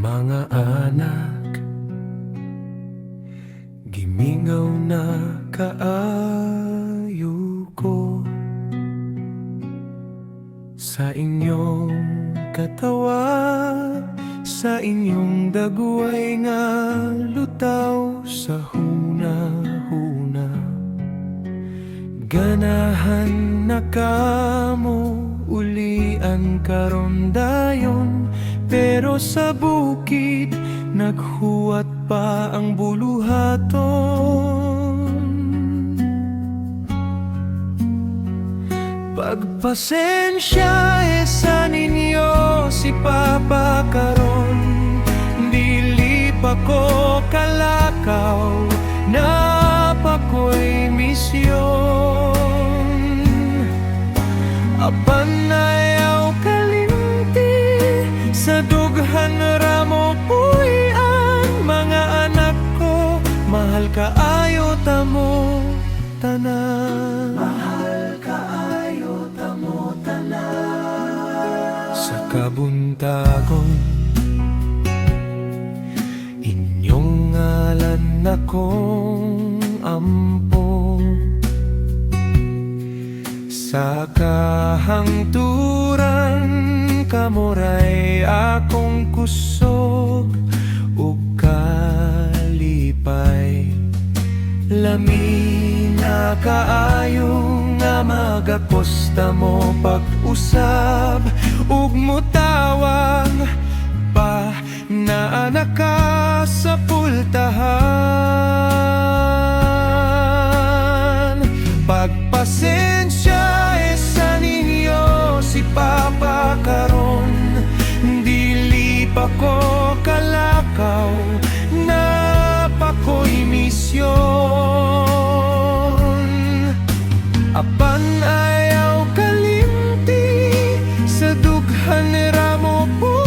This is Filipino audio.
Mga anak, gimingaw na kaayo ko sa inyong katawa, sa inyong dagway nga lutaw sa huna-huna. Ganahan na kamo ulian karon dayon, pero sa bukid naghuwat pa ang buluhaton. Pagpasensya sa ninyo si Papa karon, dili pa ko kalakaw, napa ko'y misyon. Apan ayaw kalimti sa dughan ramo puy-an, mga anak ko, mahal kaayo tamo tanan. Mahal kaayo tamo tanan. Sa kabuntagon inyong ngalan akong ampo, sa kahangturan kamoray akong kusog ug kalipay. Lami na kaayo nga magakosta mo pag-usab ug mutawag pa na anak ka sa pultahan. Pagpasensya sa ninyo si Papa karon, dili pa ko kalakaw, napa ko'y misyon. Apan ayaw kalimti sa dughan ramo po